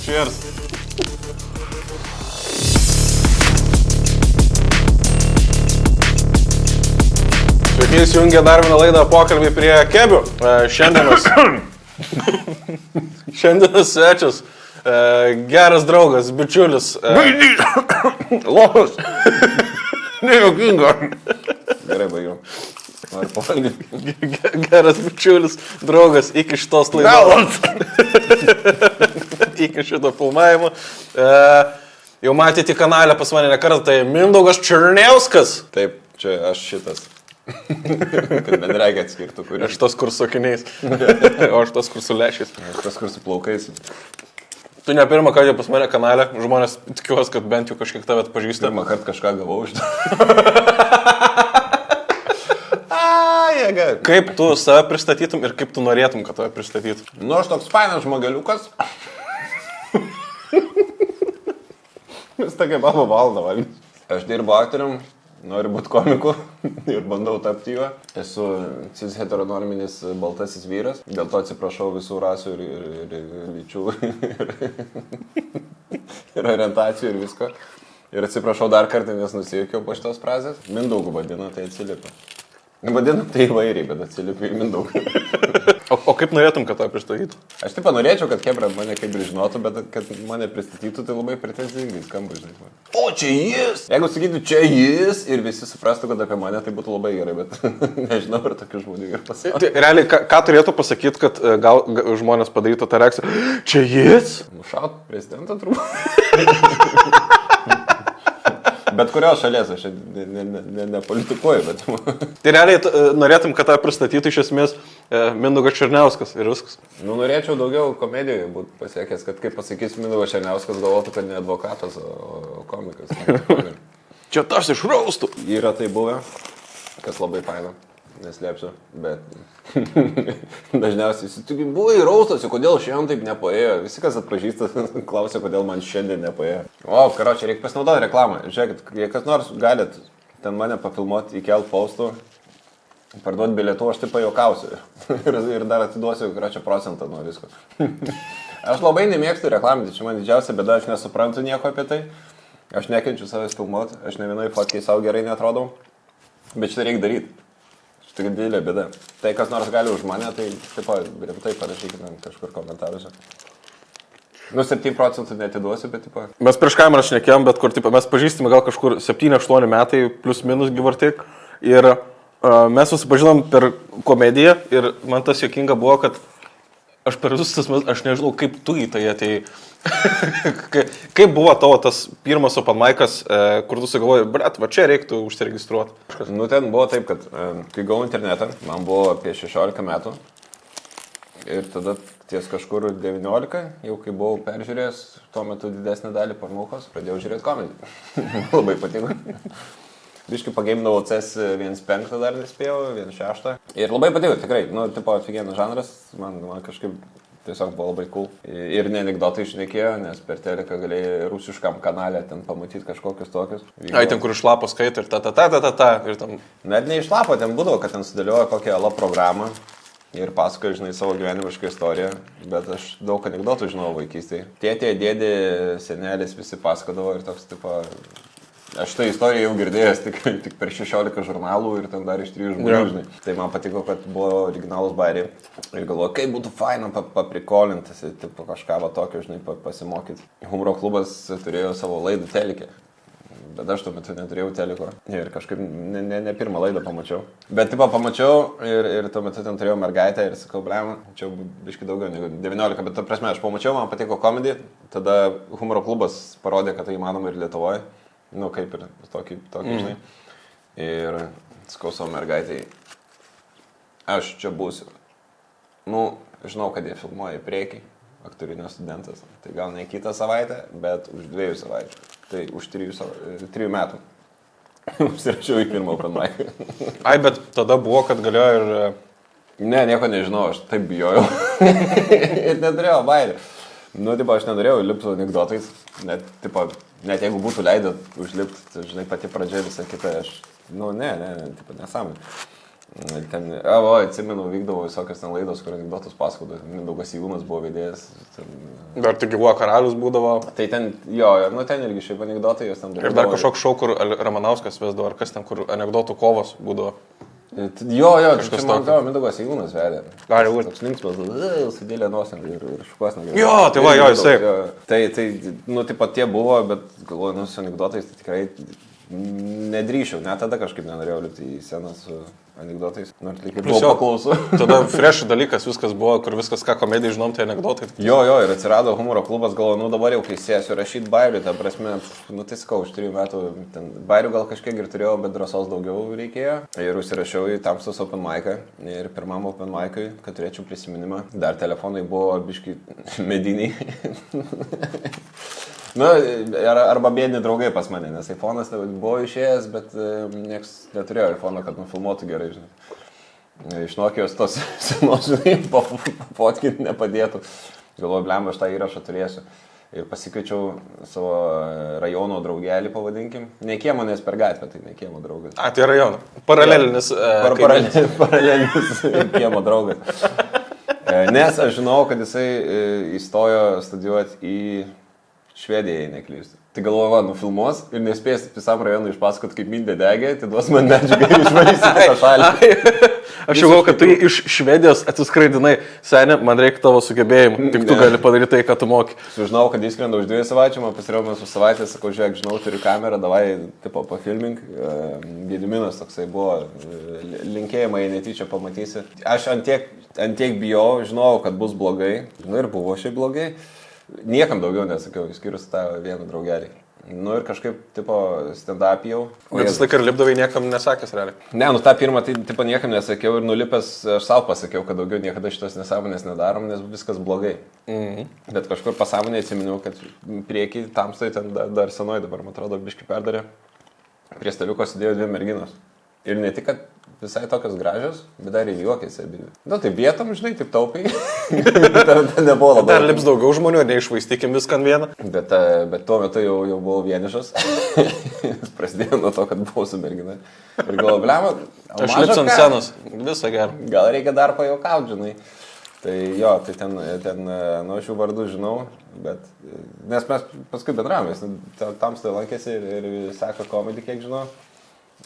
Cheers. Sveiki, įsijungė dar vieną laidą pokalbį prie kebių. Šiandienas svečias, geras draugas, bičiulis. Lovas. Nejuokinga. Gerai, baigiau. Noriu pavalgyti. Geras bičiulis, draugas iki šitos laidos. Iki šito filmavimo. Jau matėte kanalę pas mane ne kartą, tai Mindaugas Černiauskas. Taip, čia aš šitas. Kad man reikia atskirtų, kurį. Aš tas, kur su akiniais. O aš tas, kur su lešiais. Aš tas, kur su plaukais. Tu ne pirmą kartą pas mane kanalę, žmonės tikiuosi, kad bent jau kažkiek tave atpažįsta. Pirmą kartą kažką gavau iš to. Kaip tu save pristatytum ir kaip tu norėtum, kad tave pristatytum? Nu, aš toks fainas žmogeliukas. Vis tokia baba valda valgys. Aš dirbu aktorium, noriu būti komiku ir bandau tapti juo. Esu cis heteronorminis baltasis vyras, dėl to atsiprašau visų rasų ir lyčių ir orientacijų ir visko. Ir atsiprašau dar kartą, nes nusijuokiau po šitos frazės. Mindaugu vadina, tai atsilipa. Vadinu tai įvairiai, bet atsilipiu į Mindaugą. O kaip norėtum, kad tave pristatytų? Aš taip norėčiau, kad Kebra mane kaip ir žinotų, bet kad mane pristatytų, tai labai pretenzingai skamba, žinai. O, čia jis! Jeigu sakytų, čia jis ir visi suprastų, kad apie mane, tai būtų labai gerai, bet nežinau, ar tokių žmonių ir pasakyti. Tai, realiai, ką turėtų pasakyti, kad gal žmonės padarytų tą reakciją? Čia jis? Nušaut prezidentą turbūt. Bet kurios šalies, aš nepolitikuoju, bet... Tai realiai norėtum, kad tą pristatytų iš esmės Mindaugas Černiauskas ir viskas. Nu, norėčiau daugiau komedijoje būti pasiekęs, kad kaip pasakys Mindaugas Černiauskas, galvotų, kad ne advokatas, o komikas. Čia tas iš raustų. Yra tai buvę, kas labai faina, neslėpsiu, bet dažniausiai tu buvai raustasi, kodėl šiandien taip nepaėjo. Visi, kas atpažįsta, klausia, kodėl man šiandien nepaėjo. O, karočią, reikia pasinaudoti reklamą. Žiūrėkit, jei kas nors galit ten mane pafilmuoti, įkelt paustų, parduoti bilietų, aš taip pajokausiu. ir dar atiduosiu, karočią, procentą nuo visko. Aš labai nemėgstu reklaminti, čia man didžiausia bėda, aš nesuprantu nieko apie tai. Aš nekenčiu savęs filmuoti, aš ne vienoj fotkiai savo gerai netrodau, bet šitą reikia daryti. Tai didelė bėda. Tai kas nors gali už mane, tai taip rimtai parašykite kažkur komentaruose. Nu, 7% netiduosiu, bet tipo... Mes prieš kamerą šnekėjom, bet kur, tipo, mes pažįstame gal kažkur 7-8 metai, plus minus gyvartik. Ir mes susipažinom per komediją ir man tas juokinga buvo, kad aš per visus tas metus, aš nežinau, kaip tu į tai atėjai. Kaip buvo tavo tas pirmas open mic'as, kur tu sugalvojai, bret, va čia reiktų užsiregistruoti? Nu, ten buvo taip, kad kai gavau internetą, man buvo apie 16 metų. Ir tada ties kažkur 19, jau kai buvau peržiūrėjęs, tuo metu didesnį dalį pornūkos, pradėjau žiūrėti komediją. Labai patiko. Biškai pageimdavau CS 1.5 dar nespėjau, 1.6. Ir labai patiko, tikrai, nu, tipo, aфиgenas žanras, man kažkaip tiesiog buvo labai cool. Ir ne anekdotai išnekėjo, nes per teleką galėjai rusiškam kanalę ten pamatyti kažkokius tokius. Ai, ten kur išlapo skaito ir ta. Ir tam... Net ne išlapo, ten būdavo, kad ten sudėliojo kokią ala programą ir pasakojo, žinai, savo gyvenimišką istoriją, bet aš daug anekdotų žinau vaikystėje. Tėtė, dėdė, senelis visi pasakodavo ir toks, tipo... Aš tą istoriją jau girdėjęs tik per 16 žurnalų ir ten dar iš 3 žmonių, žinai. Tai man patiko, kad buvo originalus bairiai. Ir galvoju, kaip būtų faina paprikolintis, tipo kažką va tokio, žinai, pasimokyti. Humoro klubas turėjo savo laidą telikė. Bet aš tuo metu neturėjau teliko. Ir kažkaip ne pirmą laidą pamačiau. Bet tipo pamačiau ir tuo metu ten turėjau mergaitę ir sakau, blema, čia biškai daugiau negu 19, bet ta prasme, aš pamačiau, man patiko komedija. Tada humoro klubas parodė, kad tai įmanoma ir Lietuvoje. Nu, kaip ir tokį žinai. Ir sakau savo mergaitai, aš čia būsiu. Nu, žinau, kad jie filmuoja į priekį, aktorinio studentas. Tai gal ne kitą savaitę, bet už 2 savaičių. Tai už 3 metų. Užsirašiau į pirmą open mic. Ai, bet tada buvo, kad galėjo ir... Ne, nieko nežinau, aš taip bijojau. Ir neturėjau bairį. Nu, tipo, aš nenorėjau lipti su anekdotais, net jeigu būtų leidę užlipti, žinai, pati pradžia visą kitą, aš, nu, tipo, nesąmonė. Ten, atsimenu, vykdavo visokios ten laidos, kur anekdotus pasakodavo. Mindaugas Įvūnas buvo vedėjas. Dar tik gyvuo karalius būdavo. Tai ten, jo, nu ten irgi šiaip anekdotai jos ten darydavo. Ir dar kažkoks šou, kur Ramanauskas vesdavo, ar kas ten, kur anekdotų kovos būdavo. Jo, kažkas man atrodo, Mindaugas Įvūnas vedė. Gali būti. Toks linksmas, sudėlė nosam ir šukas negali. Jo, tai va, jo, jisai. Tai, nu, taip pat tie buvo, bet galvoju, nu, su anekdotais tai tikrai nedrįšiau, net tada kažkaip nenorėjau lipti į sceną su anekdotais. Nors lyg ir buvo paklausų. Tada fresh dalykas viskas buvo, kur viskas, ką komedijai žinom, tai anekdotai. Jo, ir atsirado humoro klubas, galvoju, nu dabar jau kai sėsiu rašyti bairių, ta prasme, nu tai sakau, už 3 metų, ten bairių gal kažkiek ir turėjau, bet drąsos daugiau reikėjo. Ir užsirašiau į Tamstos open mic'ą ir pirmam open mic'ui, kad turėčiau prisiminimą. Dar telefonai buvo biški mediniai. Nu, arba bėdini draugai pas mane, nes iPhone'as buvo išėjęs, bet nieks neturėjo iPhone'o, kad nufilmuotų gerai, žinai. Iš Nokijos tos senos, žinai, fotkinti nepadėtų. Galvoju, blemba, aš tą įrašą turėsiu. Ir pasikviečiau savo rajono draugelį, pavadinkim. Ne kiemo, nes per gatvę, tai ne kiemo draugas. A, tai rajono. Paralelinis. Paralelinis kiemo draugas. Nes aš žinau, kad jisai įstojo studijuoti į Švediją, jei neklystu. Tai galvoju, va, nufilmuos ir nespės visam rajonui išpasakot, kaip mindė degė, tai duos man medžiagą ir išvarysi kitą šalį. Aš jau galvoju, kad tu iš Švedijos atsiskraidinai, seniai, man reikia tavo sugebėjimų, tik tu gali padaryti tai, ką tu moki. Sužinau, kad įskrenda už 2 savaičių, man pasiriaujame su savaitę, sakau, žiūrėk, žinau, turiu kamerą, davai, tipo, pafilmink. Gediminas toksai buvo, linkėjimai netyčia pamatysi. Aš ant tiek bijau, žinau, kad bus blogai, nu ir buvo šiaip blogai. Niekam daugiau nesakiau, išskyrus tą vieną draugelį. Nu ir kažkaip, tipo, stand-up jau. Bet vis laik ir lipdavai niekam nesakęs, realiai. Ne, nu tą pirmą, tai, tipo, niekam nesakiau ir nulipęs aš savo pasakiau, kad daugiau niekada šitos nesąmonės nedarom, nes viskas blogai. Bet kažkur pasąmonėje atsiminiau, kad priekį tamstai ten dar senoj dabar, man atrodo, biški perdarė. Prie staliuko sėdėjo 2 merginos. Ir ne tik, kad visai tokios gražios, bet dar ir juokėsi abi. Nu, tai vietom, žinai, taip taupiai. Nebuvo labai. Dar lips daugiau žmonių, neišvaistykim viską ant vieną. Bet tuo metu jau buvau vienišas. Prasidėjo nuo to, kad buvau su mergina. Ir galvoju, blema, aš lips ant scenos, visą gerą. Gal reikia dar pajuokauti, žinai. Tai jo, tai ten nu, aš jų vardų žinau, bet, nes mes paskui bendravomės, tamstai lankėsi ir seka komedį, kiek žinau.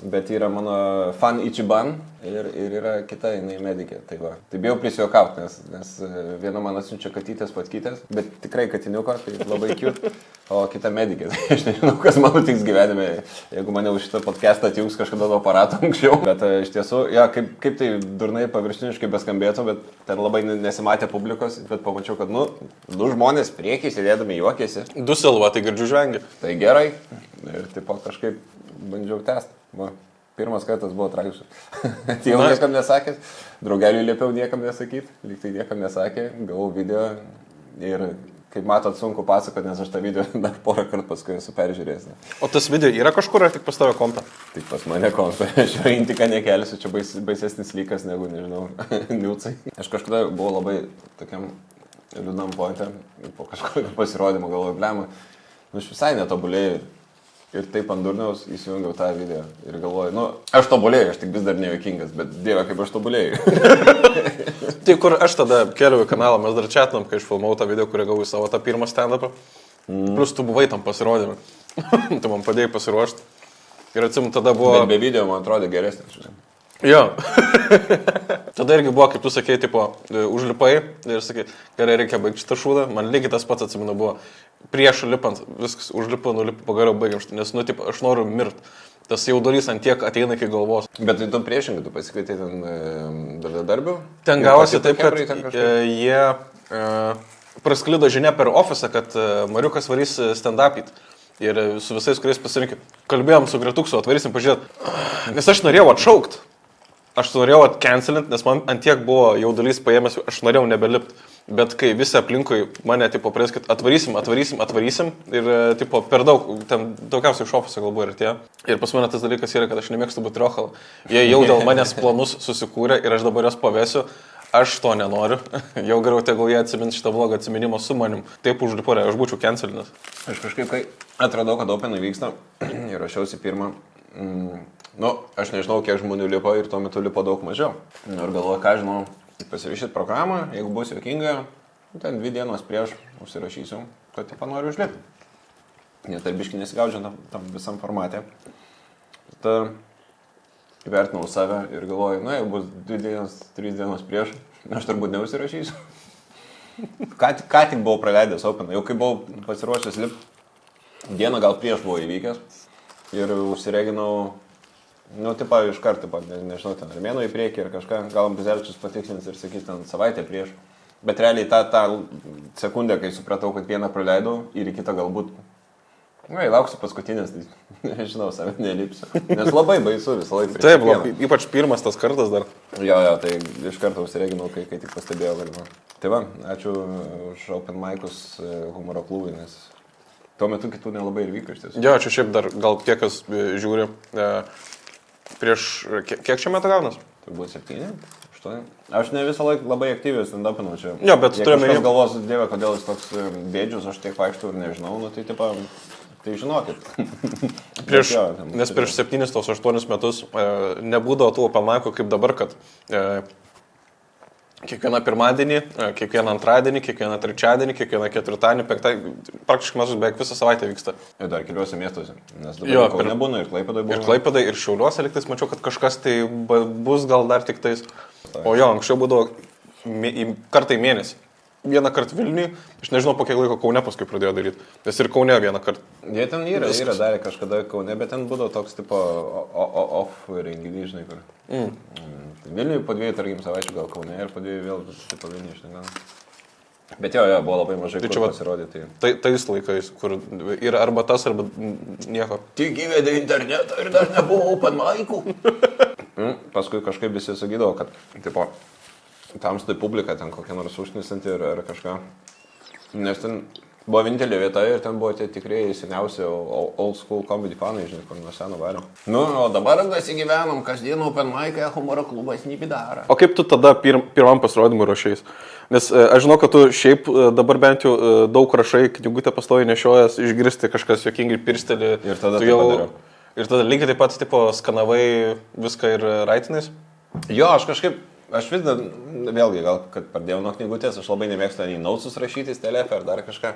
Bet yra mano fan Ichiban ir yra kita, jinai medikė. Tai va. Tai bijau prisijuokauti, nes viena man atsiunčia katytės patkytės, bet tikrai katiniuko, tai labai cute, o kita medikė. Tai aš nežinau, kas man nutiks gyvenime, jeigu mane už šitą podcastą atjungs kažkada nuo aparato anksčiau. Bet iš tiesų, ja, kaip tai durnai paviršiniškai beskambėtų, bet ten labai nesimatė publikos, bet pamačiau, kad, du žmonės priekiai sėdėdami juokėsi. Du silva, tai girdžiu žvengi. Tai gerai. Ir taip pat kažkaip bandžiau tęsti. Va, pirmas kartas buvo tragiškas. Jau niekam nesakęs, draugeliui liepiau niekam nesakyti, lyg tai niekam nesakė, gavau video ir, kaip matot, sunku pasakoti, nes aš tą video dar porą kartų paskui esu peržiūrėjęs. O tas video yra kažkur ar tik pas tavo kompą? Tik pas mane kompą, aš jo intiką nekelsiu, čia baisesnis lykas negu, nežinau, niucai. Aš kažkada buvau labai tokiam liūdnam pointe, po kažkokio pasirodymo galvoju, blema, aš visai netobulėjau. Ir taip ant durniaus įsijungiau tą video ir galvoju, aš tobulėjau, aš tik vis dar nejuokingas, bet dieve, kaip aš tobulėjau. Tai kur aš tada keliau į kanalą, mes dar čatinom, kai aš filmavau tą video, kurį gavau į savo tą pirmą stand-upą. Plus tu buvai tam pasirodymui. Tu man padėjai pasiruošti. Ir atsimu, tada buvo... Bet be video man atrodė geresnis. Jo. Tada irgi buvo, kaip tu sakei, tipo, užlipai ir sakei, gerai, reikia baigti šitą šūdą. Man lygiai tas pats atsimenu buvo. Prieš lipant, viskas užlipu, nulipu, pagaliau baigiam šitą, nes, tipo, aš noriu mirti. Tas jaudulys ant tiek ateina iki galvos. Bet tai tu priešingai, tu pasikvietei ten darbių? Ten gavosi taip, kad jie prasklido žinia per ofisą, kad Mariukas varys stand-up'it. Ir su visais, kuriais pasirinkė. Kalbėjom su Gretuksu, atvarysim pažiūrėti. Nes aš norėjau atšaukti. Aš norėjau atcancelinti, nes man ant tiek buvo jaudulys paėmęs, aš norėjau nebelipti. Bet kai visi aplinkui mane, tipo, pradės, kad atvarysim ir, tipo, per daug, ten daugiausiai iš ofiso galbūt ir tie. Ir pas mane tas dalykas yra, kad aš nemėgstu būti riochal. Jie jau dėl manęs planus susikūrė ir aš dabar jos pavėsiu. Aš to nenoriu. Jau geriau tegul jie atsimins šitą vlogą atsiminimą su manim. Taip užliporė, aš būčiau cancelinęs. Aš kažkaip, kai atradau, kad Openai vyksta ir rašiausi pirmą, Nu, aš nežinau, kiek žmonių lipo ir tuo metu lipo daug mažiau. Nu, ir galvoju, ką žinau, pasirašyt programą, jeigu bus juokinga, ten 2 dienos prieš užsirašysiu, kad tipo noriu užlipti. Nes dar biškai nesigaudžia tam visam formate. Ta įvertinau save ir galvoju, nu, jeigu bus 2 dienos, 3 dienos prieš, aš turbūt neužsirašysiu. Ką tik buvau praleidęs Open, jau kai buvau pasiruošęs lipti, dieną gal prieš buvo įvykęs ir užsireginau, nu, tipo, iš karto, nežinau, ten ar mėnų į priekį ar kažką, gal Bizevičius patikslins ir sakys ten savaitę prieš. Bet realiai tą sekundę, kai supratau, kad vieną praleidau ir į kitą galbūt, nu, lauksiu paskutinės, tai nežinau, save nelipsiu. Nes labai baisu visą laiką. Taip, ypač pirmas tas kartas dar. Jo, tai iš karto užsireginau, kai tik pastebėjau galimą. Tai va, ačiū už Open Mic'us humoro klubui, nes tuo metu kitų nelabai ir vyko iš tiesų. Jo, čia šiaip dar gal tie, kas žiūri, prieš kiek čia metų gaunas? Turbūt 7, 8. Aš ne visą laiką labai aktyviai stand-upinau čia. Jo, bet turime jau galvos, Dieve, kodėl jis toks bėdžius, aš tiek vaikštau ir nežinau, nu tai tipo, tai žinokit. Nes prieš 7-8 metus nebūdavo tų open mic'ų kaip dabar, kad kiekvieną pirmadienį, kiekvieną antradienį, kiekvieną trečiadienį, kiekvieną ketvirtadienį, penktadienį, praktiškai mes beveik visą savaitę vyksta. Ir dar keliuose miestuose, nes dabar Kaune būna ir Klaipėdoje būna. Ir Klaipėdoje, ir Šiauliuose liktais mačiau, kad kažkas tai bus gal dar tik tais. O jo, anksčiau būdavo kartą į mėnesį. Vieną kartą Vilniui, aš nežinau, po kiek laiko Kaune paskui pradėjo daryti, nes ir Kaune vieną kartą. Jie ten yra darė kažkada Kaune, bet ten būdavo toks tipo off renginys, žinai, kur. Vilniui po 2, tarkim, savaičių gal Kaune ir po 2 vėl tipo Vilniui, žinai, gal. Bet jo, buvo labai mažai tai kur pasirodyti. Tais laikais, kur yra arba tas, arba nieko. Tik įvedė internetą ir dar nebuvo open mic'ų. Paskui kažkaip visi sakydavo, kad, tipo, tamstai publika ten kokia nors užknisanti ar kažką. Nes ten buvo vienintelė vieta ir ten buvo tie tikrieji seniausi old school comedy fanai, žinai, kur nuo seno vario. Nu, o dabar gyvenam, kasdien open mic'ą humoro klubas nebedaro. O kaip tu tada pirmam pasirodymui ruošiais? Nes aš žinau, kad tu šiaip dabar bent jau daug rašai, knygutę pastoviai nešiojas, išgirsti kažkas juokingai pirstelį. Ir tada tai padariau. Ir tada lygiai taip pat, tipo, skanavai viską ir raitinais? Jo, aš vis dar, vėlgi, gal, kad pradėjau nuo knygutės, aš labai nemėgstu nei notesus rašytis, telefą ar dar kažką.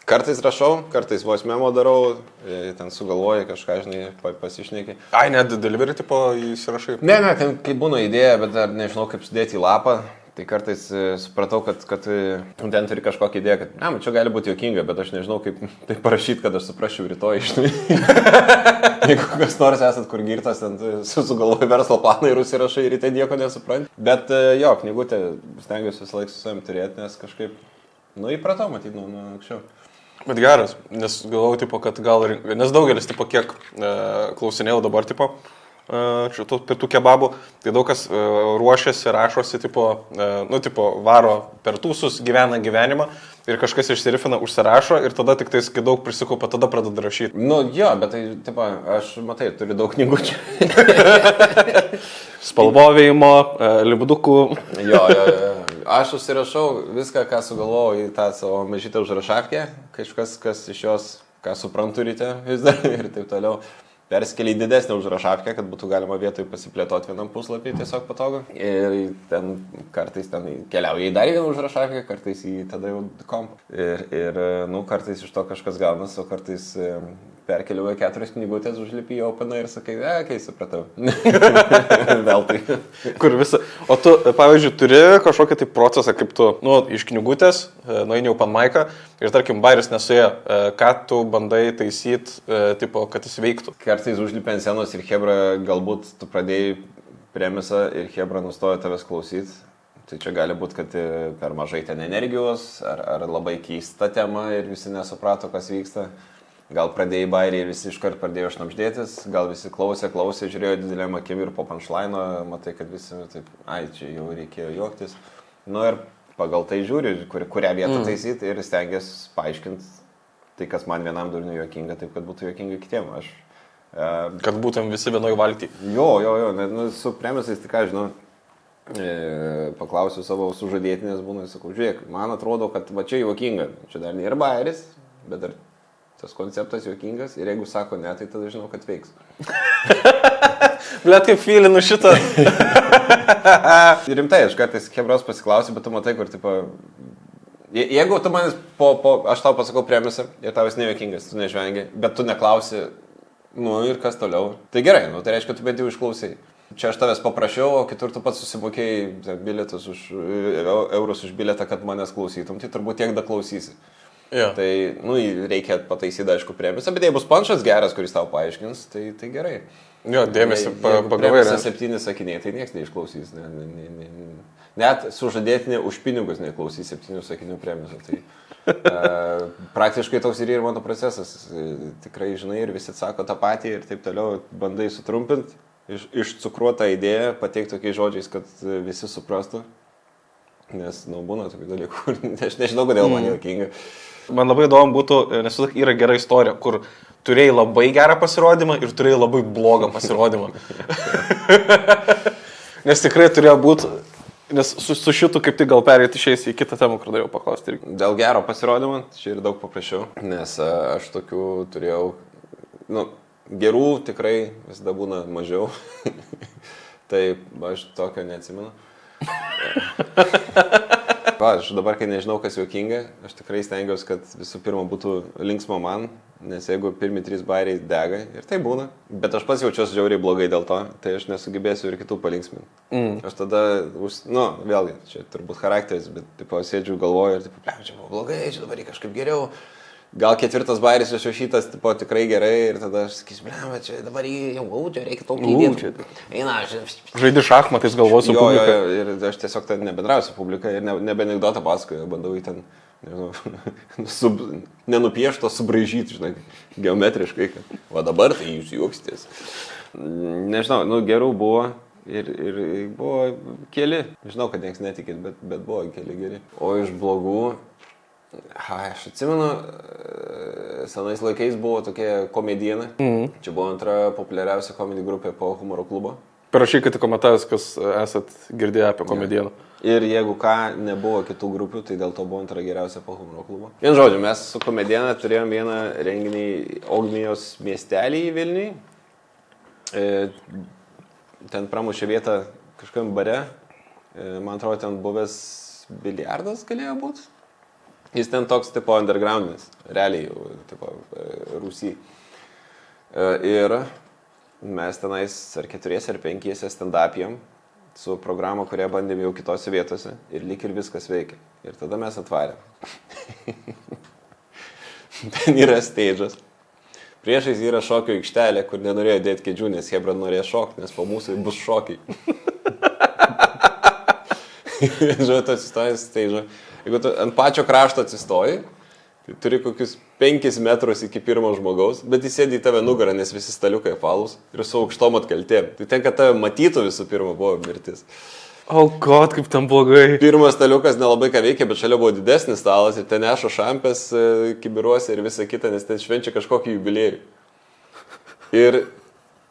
Kartais rašau, kartais vos memo darau, ten sugalvoju kažką, žinai, pasišneki. Ai, net delivery tipo įsirašai? Ne, ten kaip būna idėja, bet dar nežinau, kaip sudėti į lapą. Tai kartais supratau, kad ten turi kažkokią idėją, kad čia gali būti juokinga, bet aš nežinau, kaip tai parašyti, kad aš suprasčiau rytoj iš tai. Jeigu kas nors esat kur girtas, ten sugalvoju verslo planą ir užsirašai ir ryte nieko nesupranti. Bet jo, knygutę stengiuosi visą laiką su savim turėti, nes kažkaip, įpratau matyti nuo anksčiau. Bet geras, nes galvoju, tipo, kad gal ir, nes daugelis, tipo, kiek klausinėjau dabar, tipo, šitų pietų kebabų, tai daug kas ruošiasi, rašosi, tipo, varo per tūsus, gyvena gyvenimą ir kažkas išsirifina, užsirašo ir tada tik tais, kai daug prisikaupia, tada pradeda rašyti. Nu jo, bet tai, tipo, aš, matai, turiu daug knygučių. Spalvovėjimo, lipdukų. Jo. Aš užsirašau viską, ką sugalvojau į tą savo mažytę užrašavkę, kažkas, kas iš jos, ką suprantu ryte vis dar ir taip toliau. Perskeli į didesnę užrašavkę, kad būtų galima vietoj pasiplėtoti vienam puslapį, tiesiog patogu. Ir ten kartais ten keliauja į dar vieną užrašavkę, kartais į tada jau kompą. Ir kartais iš to kažkas gaunas, o kartais perkeliauja 4 knygutės, užlipi į openą ir sakai, kai supratau. Veltui. Kur visą. O tu, pavyzdžiui, turi kažkokį tai procesą, kaip tu, iš knygutės, nueini open mic'ą ir, tarkim, bairis nesuėjo, ką tu bandai taisyti, tipo, kad jis veiktų. Kartais užlipi ant scenos ir Hebra, galbūt tu pradėjai premisą ir Hebra nustojo tavęs klausyti. Tai čia gali būti, kad per mažai ten energijos, ar labai keista tema ir visi nesuprato, kas vyksta. Gal pradėjai bairį ir visi iškart pradėjo šnapždėtis, gal visi klausė, žiūrėjo didelėm akim ir po punchline'o, matai, kad visi taip, čia jau reikėjo juoktis. Ir pagal tai žiūri, kurią vietą taisyti ir stengiasi paaiškinti tai, kas man vienam durniui juokinga, taip, kad būtų juokinga kitiem. Kad būtum visi vienoj valty. Jo, su premisais tik ką žinau. Paklausiu savo sužadėtinės būna ir sakau, žiūrėk, man atrodo, kad va čia juokinga, čia dar nėra bairis, bet dar tas konceptas juokingas ir jeigu sako ne, tai tada žinau, kad veiks. Blet, kaip filinu šitą. Rimtai, aš kartais Hebros pasiklausiu, bet tu matai, kur, tipo, jeigu tu manis aš tau pasakau premisą ir tau esi nejuokingas, tu nežvengi, bet tu neklausi, nu ir kas toliau. Tai gerai, nu tai reiškia, tu bent jau išklausai. Čia aš tavęs paprašiau, o kitur tu pats susimokėjai bilietus eurus už bilietą, kad manęs klausytum, tai turbūt tiek da klausysi. Ja. Tai, nu, reikia pataisyti, aišku, premisą, bet jei bus panšas geras, kuris tau paaiškins, tai gerai. Jo, dėmesį pagavai. Premisą 7 sakiniai, tai niekas neišklausys. Net sužadėtinė už pinigus neklausys 7 sakinių premisą. Tai praktiškai toks ir mano procesas. Tikrai žinai ir visi sako tą patį ir taip toliau, bandai sutrumpinti, išcukruotą idėją, pateikti tokiais žodžiais, kad visi suprastų. Nes, nu, būna tokių dalykų, aš nežinau, kodėl man juokinga. Man labai įdomu būtų, nes yra gera istorija, kur turėjai labai gerą pasirodymą ir turėjai labai blogą pasirodymą. Nes tikrai turėjo būti, nes su šitu kaip tik gal perėti išeisi į kitą temą, kur norėjau paklausti. Dėl gero pasirodymo, čia ir daug paprašiau, nes aš tokių turėjau, nu, gerų tikrai visada būna mažiau. Tai aš tokio neatsimenu. Aš dabar, kai nežinau, kas juokinga, aš tikrai stengiuosi, kad visų pirma būtų linksma man, nes jeigu pirmi 3 bairiai dega, ir tai būna, bet aš pats jaučiuosi žiauriai blogai dėl to, tai aš nesugebėsiu ir kitų palinksminti. Aš tada, nu, vėlgi, čia turbūt charakteris, bet, tipo, sėdžiu galvoju ir, tipo, čia buvo blogai, čia dabar kažkaip geriau. Gal 4 bairis išrašytas, tipo, tikrai gerai ir tada aš sakysiu, blema, čia dabar jau čia reikia tokį įdėti. Eina, aš... Žaidi šachmatais galvosiu publiką. Jo, ir aš tiesiog ten nebendrausiu publiką ir nebe anekdotą pasakoju, bandau į ten, nežinau, nenupiešto subraižyti, žinai, geometriškai, kad va dabar tai jūs juoksitės. Nežinau, nu, gerų buvo ir buvo keli, žinau, kad niekas netikit, bet buvo keli geri. O iš blogų... Aš atsimenu, senais laikais buvo tokia komediena. Čia buvo antra populiariausia komedijų grupė po Humoro klubo. Parašykite komentarus, kas esat girdėję apie komedieną. Ir jeigu ką, nebuvo kitų grupių, tai dėl to buvo antra geriausia po Humoro klubo. Vien žodžiu, mes su komediena turėjom vieną renginį Ogmijos miestelį į Vilniui. Ten pramušė vietą kažkam bare. Man atrodo, ten buvęs biliardas galėjo būti. Jis ten toks, tipo, undergroundinis, realiai, tipo, Rusijai. Ir mes tenais ar 4 ar 5 stand-up'ėm su programa, kurią bandėm jau kitose vietose ir lyg ir viskas veikia. Ir tada mes atvarėm. Ten yra stage'as. Priešais yra šokio aikštelė, kur nenorėjo dėti kėdžių, nes Hebra norėjo šokti, nes po mūsų bus šokiai. Žiūrėjau, tu atsistojai stage'ą. Jeigu tu ant pačio krašto atsistoji, tai turi kokius 5 metrus iki pirmo žmogaus, bet jis sėdi į tave nugarą, nes visi staliukai apvalūs ir su aukštom atkaltėm. Tai ten, kad tave matytų visų pirma, buvo mirtis. Oh god, kaip ten blogai. Pirmas staliukas nelabai ką veikia, bet šalia buvo didesnis stalas ir ten neša šampės kibiruose ir visa kita, nes ten švenčia kažkokį jubiliejų. Ir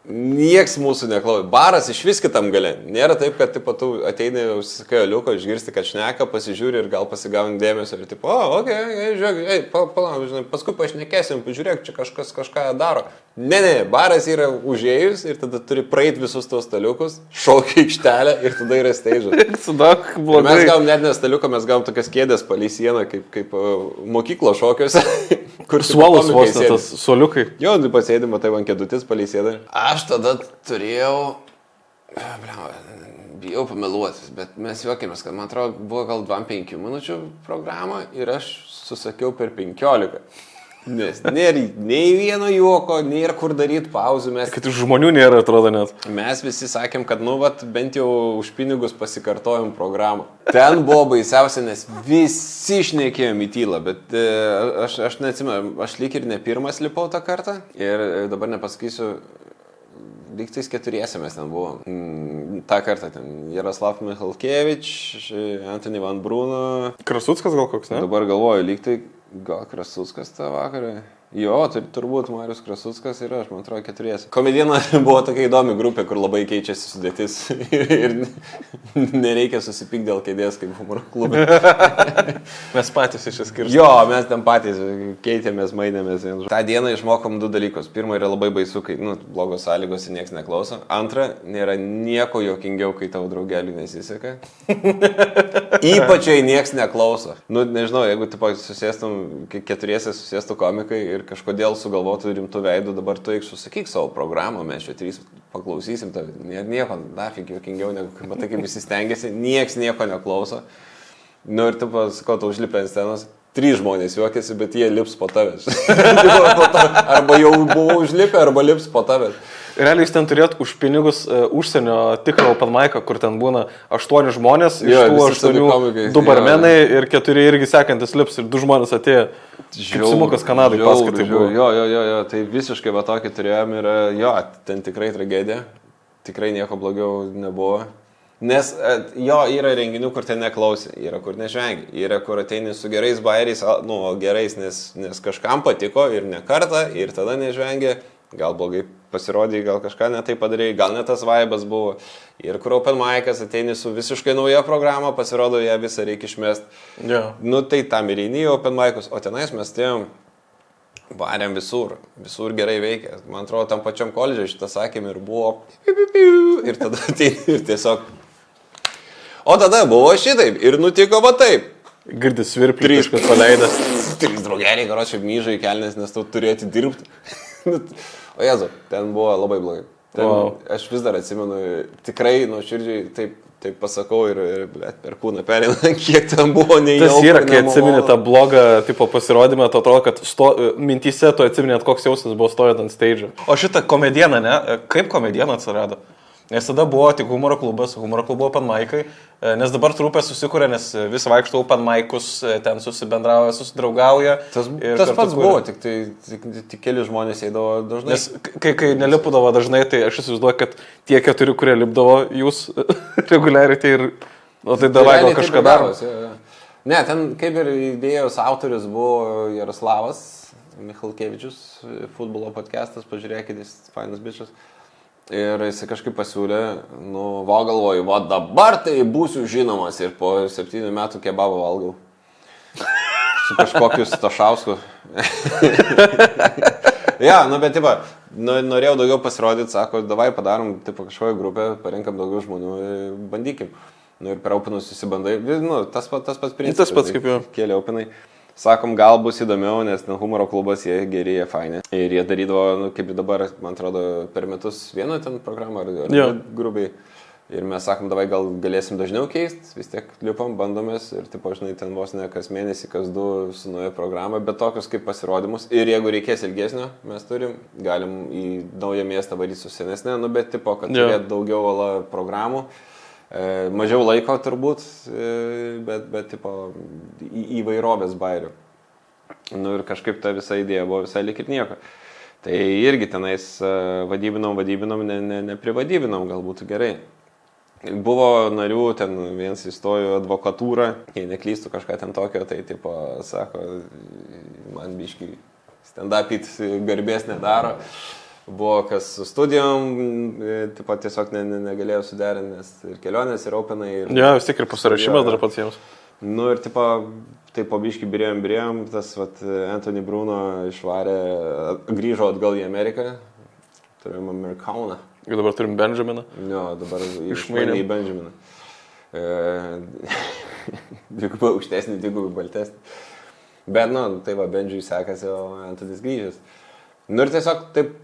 nieks mūsų neklauso. Baras iš vis kitam gale. Nėra taip, kad tipo, tu ateini užsisakai aliuko, išgirsti, kad šneka, pasižiūri ir gal pasigauni dėmesio ir tipo, žiūrėk, palauk, žinai, paskui pašnekėsim, pažiūrėk, čia kažkas kažką daro. Ne, baras yra užėjus ir tada turi praeiti visus tos staliukus, šokio aikštelę ir tada yra stage'as. Sudak, blogai. Mes gavom net ne staliuką, mes gavom tokias kėdės palei sieną, kaip mokyklo šokiuose. Suolus vos ne tas suoliukai. Jo, pasėdimo tai man kėdutis palei sieną. Aš tada turėjau, bijau pameluotis, bet mes juokėmės, kad man atrodo buvo gal 2-5 minučių programą ir aš susakiau per 15. Nes nėra nei vieno juoko, nėra kur daryti pauzų. Kad žmonių nėra, atrodo net. Mes visi sakėm, kad bent jau už pinigus pasikartojom programą. Ten buvo baisiausia, nes visi šnekėjom į tylą, bet aš neatsimenu, aš lyg ir ne pirmas lipau tą kartą ir dabar nepasakysiu, lyg tais 4 mes ten buvom. Ta kartą ten Jaroslav Michalkevič, Antony Van Bruno. Krasuckas gal koks, ne? Dabar galvoju, lyg tai gal Krasuckas tą vakarą. Jo, tai turbūt Marius Krasuckas ir aš, man atrodo, 4. Komediena buvo tokia įdomi grupė, kur labai keičiasi sudėtis ir nereikia susipykti dėl kėdės kaip humoro klube. Mes patys išsiskirstame. Jo, mes ten patys keitėmės, mainėmės. Ta diena išmokom 2 dalykus. Pirma, yra labai baisu, kai blogos sąlygos ir niekas neklauso. Antra, nėra nieko juokingiau, kai tavo draugelių nesiseka. Ypač, jei niekas neklauso. Nežinau, jeigu tu susėstum, 4 susėstų komikai ir kažkodėl sugalvotų rimtų veidų, dabar tu eik susakyk savo programą, mes čia 3 paklausysim, nieko, dafik juokingiau, negu matai, kaip visi stengiasi, nieks nieko neklauso. Ir tu pasakau, tu užlipę ant scenos, 3 žmonės juokiasi, bet jie lips po tavęs. Arba jau buvo užlipę, arba lips po tavęs. Realiai jūs ten turėt už pinigus užsienio tikrą open mic'ą, kur ten būna 8 žmonės, iš tų 8 2 barmenai ir 4 irgi sekantis lips ir 2 žmonės atėjo. Simukas Kanadai paskaitai buvo. Jo, tai visiškai va tokį turėjom ir jo, ten tikrai tragedija, tikrai nieko blogiau nebuvo. Nes jo, yra renginių, kur ten neklausė, yra kur nežvengia, yra kur ateini su gerais bairiais, gerais, nes kažkam patiko ir ne kartą, ir tada nežvengia, gal blogai pasirodė, gal kažką netai padarė, gal net tas vaibas buvo. Ir kur open mic'as ateini su visiškai nauja programa, pasirodo, ją visą reikia išmest. Yeah. Tai tam ir eini open mic'us, o tenais mes tėjom, varėm visur gerai veikia. Man atrodo, tam pačiam koledžiui šitą sakėm ir buvo ir tada ateini ir tiesiog. O tada buvo šitaip ir nutiko va taip. Girdis svirplį kažkas paleidęs. 3 draugeliai, karočiui, myžai kelnes, nes tu turėti dirbti. O Jezu, ten buvo labai blogai. Aš vis dar atsimenu, tikrai nuoširdžiai taip pasakau ir per kūną perėna, kiek ten buvo neįjauku. Tas yra, kai atsimeni tą blogą tipo pasirodymą, to atrodo, kad mintyse tu atsiminėt, koks jausmas buvo stojant ant stage. O šitą komedieną, ne? Kaip komediena atsirado? Nes tada buvo tik humoro klubas, humoro klubo open mic'ai, nes dabar trupė susikūrė, nes vis vaikšto open mic'us, ten susibendrauja, susidraugauja. Tas pats buvo, tik keli žmonės eidavo dažnai. Nes kai nelipudavo dažnai, tai aš įsivaizduoju, kad tie 4, kurie lipdavo, jūs reguliariai tai ir, tai davai gal kažką daro. Ne, ten kaip ir idėjos autorius buvo Jaroslavas Michalkevičius, futbolo podcastas, pažiūrėkit, jis fainas bičias. Ir jis kažkaip pasiūlė, galvoju, va dabar tai būsiu žinomas ir po 7 metų kebabą valgau. Su kažkokiu Stašausku. Ja, bet tipo, norėjau daugiau pasirodyti, sako, davai padarom tipo kažkokią grupę, parenkam daugiau žmonių, bandykim. Ir per opinus susibandai, tas pats principas. Tas pats kaip jau. Kėlė opinai. Sakom, gal bus įdomiau, nes humoro klubas, jie geri, jie faini. Ir jie darydavo, kaip dabar, man atrodo, per metus vieną ten programą ar grubiai. Ir mes sakom, davai gal galėsim dažniau keisti, vis tiek lipam, bandomės ir, tipo, žinai, ten vos ne kas mėnesį, kas 2 su nauja programa, bet tokius kaip pasirodymus. Ir jeigu reikės ilgesnio, mes galim į naują miestą varyti su senesnė, bet, tipo, kad turėt daugiau programų. Mažiau laiko turbūt, bet tipo, įvairovės bairių. Ir kažkaip ta visa idėja buvo visai lik ir nieko. Tai irgi tenais vadybinom, neprivadybinom, gal būtų gerai. Buvo narių, ten vienas įstojo advokatūrą, jei neklystų kažką ten tokio, tai tipo, sako, man biškai stand-up'it garbės nedaro. Buvo kas su studijom, taip pat tiesiog negalėjau suderinti, nes ir kelionės, ir openai. Ja, vis tiek ir pasirašymas dar pats jiems. Ir taip po biškį birėjom, tas Anthony Bruno išvarė, grįžo atgal į Ameriką, turėjom Amerikauną. Ir dabar turim Benjaminą. Jo, dabar išmainė į Benjaminą. Dvigubai aukštesnį, dvigubai baltesnį. Bet, tai va, Benjiui sekasi, o Anthony's grįžęs. Ir tiesiog taip,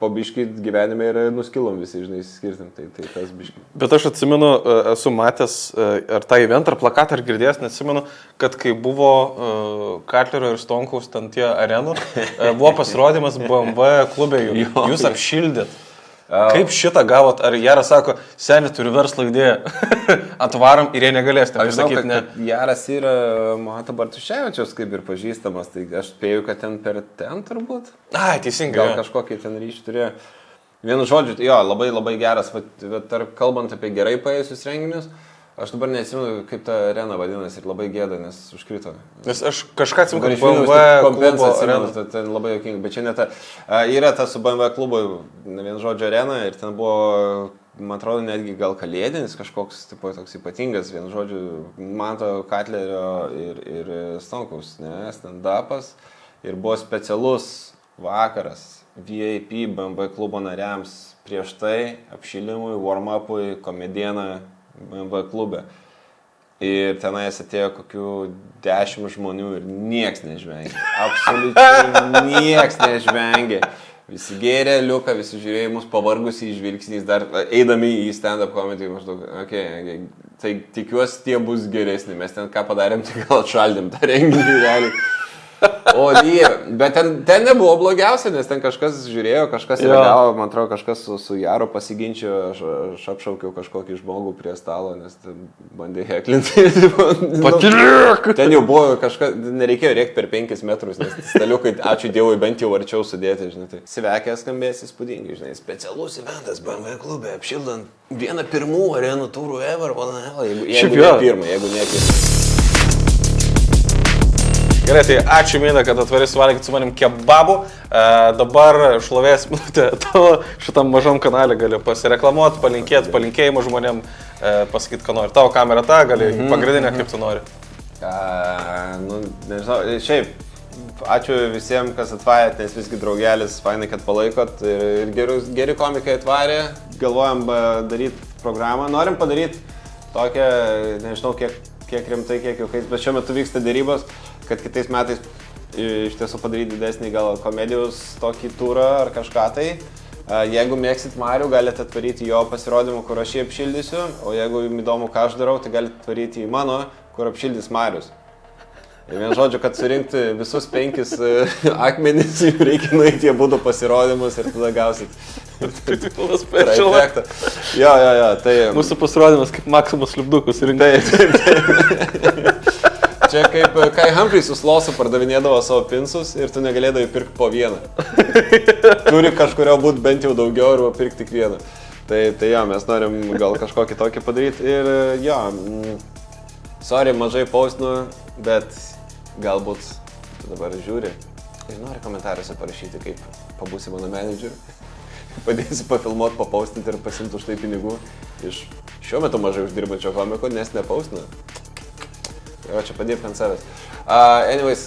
po biškį gyvenime ir nuskilom visi, žinai, skirtim, tai tas biškį. Bet aš atsimenu, esu matęs ar tą eventą, ar plakatą, ar girdėjęs, neatsimenu, kad kai buvo Katlerio ir Stonkaus ten tie arenų, buvo pasirodymas BMW klube, jūs apšildėt. Kaip šitą gavot? Ar Jaras sako, seni, turiu verslo idėją, atvarom ir jie negalės. Aš žinau, kad Jaras yra Mato Bartuševičius kaip ir pažįstamas, tai aš spėju, kad ten per ten turbūt. Ai, teisingai. Gal kažkokį ten ryšį turėjo. Vienu žodžiu, jo, labai labai geras, kalbant apie gerai paėjusius renginius, Aš dabar neatsimenu, kaip ta arena vadinasi ir labai gėda, nes užkrito. Nes aš kažką atsimenu, Dabar kad iš Vilniaus BMW kompensa klubo atsimenu, arena. ten labai jokinga, bet čia ne ta. Yra ta su BMW klubu, vien žodžio arena ir ten buvo, man atrodo, netgi gal kalėdinis kažkoks, tipo, toks ypatingas, vien žodžiu, Manto Katlerio ir Stonkaus, ne, stand-upas. Ir buvo specialus vakaras VIP BMW klubo nariams prieš tai apšilimui, warm-upui, komedieną BMW klube. Ir tenais atėjo kokių 10 žmonių ir nieks nežvengė. Absoliučiai nieks nežvengė. Visi gėrė liuką, visi žiūrėjo mus pavargusiai žvilgsniais, dar eidami į stand-up comedy maždaug, okay, tai tikiuosi tie bus geresni, mes ten ką padarėm, tai gal atšaldėm tą renginį realiai. O dieve, bet ten nebuvo blogiausia, nes ten kažkas žiūrėjo, kažkas reagavo, man atrodo, kažkas su Jaru pasiginčio, aš apšaukiau kažkokį žmogų prie stalo, nes bandė heklinti. Patilėk! Ten jau buvo kažkas, nereikėjo rėkti per 5 metrus, nes staliukai, ačiū Dievui, bent jau arčiau sudėti, žinai. Tai Svekė skambės įspūdingai, žinai, specialus eventas BMW klube, apšildant vieną pirmų arenų turų ever, jeigu ne pirmą. Gerai, tai ačiū Mina, kad atvarai suvalgyti su manim kebabų. Dabar šlovės minutė tavo šitam mažam kanalė gali pasireklamuoti, palinkėti, palinkėjimų žmonėm, pasakyti, ką nori. Tavo kamera ta, gali pagrindinę, kaip tu nori. Nu, nežinau, šiaip, ačiū visiems, kas atvarėt, nes visgi draugelis, fainai, kad palaikot ir geri komikai atvarė. Galvojam daryti programą, norim padaryti tokią, nežinau, kiek rimtai, kiek jaukais, bet šiuo metu vyksta dėrybos, kad kitais metais iš tiesų padaryti didesnį gal komedijos tokį turą ar kažką tai. Jeigu mėgsit Marių, galite atvaryti jo pasirodymą, kur aš jį apšildysiu, o jeigu jums įdomu, ką aš darau, tai galite atvaryti į mano, kur apšildys Marius. Ir vien žodžiu, kad surinkti visus 5 akmenis, reikia nueiti jie būdų pasirodymus ir tada gausit. Efektą. Jo, tai... Mūsų pasirodymas kaip Maksimus Liubdukus rinkti. Taip. Čia kaip Kai Humphrey su Slosu pardavinėdavo savo pinsus ir tu negalėdavai pirkti po vieną. Turi kažkurio būti bent jau daugiau arba pirkti tik vieną. Tai jo, mes norim gal kažkokį tokį padaryti ir jo, sorry, mažai postinu, bet galbūt dabar žiūri ir nori komentaruose parašyti, kaip pabūsi mano menedžeriu. Padėsi pafilmuoti, papostinti ir pasimti už tai pinigų iš šiuo metu mažai uždirbančio komiko, nes nepaustinu. Jo, čia padėp ant savęs. Anyways,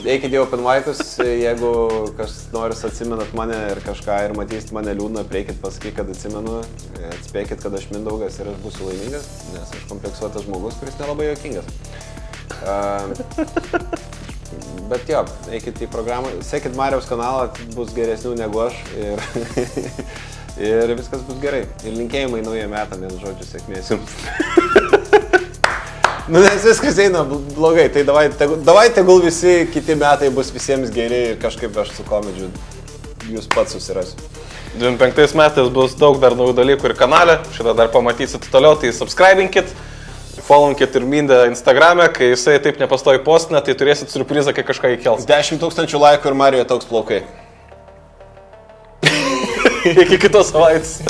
eikit į open mic'us, jeigu kas nors atsimenat mane ir kažką ir matysit mane liūdną, prieikit pasakyti, kad atsimenu, atspėkit, kad aš Mindaugas ir aš būsiu laimingas, nes aš kompleksuotas žmogus, kuris nelabai juokingas. Bet jo, eikit į programą, sekit Mariaus kanalą, bus geresnių negu aš ir viskas bus gerai. Ir linkėjimai naujiem metam, vienu žodžiu, sėkmės jums. Nu, nes viskas eina blogai, tai davai tegul visi kiti metai bus visiems geri ir kažkaip aš su komedžiu jūs pats susirasiu. 25 metais bus daug dar naujų dalykų ir kanale, šitą dar pamatysit toliau, tai subscribinkit, followinkit ir Mindę Instagram'e, kai jisai taip nepastoji postinę, tai turėsit surprizą, kai kažką įkels. 10 000 laikų ir Marijoje toks plaukai. Iki kitos savaitės.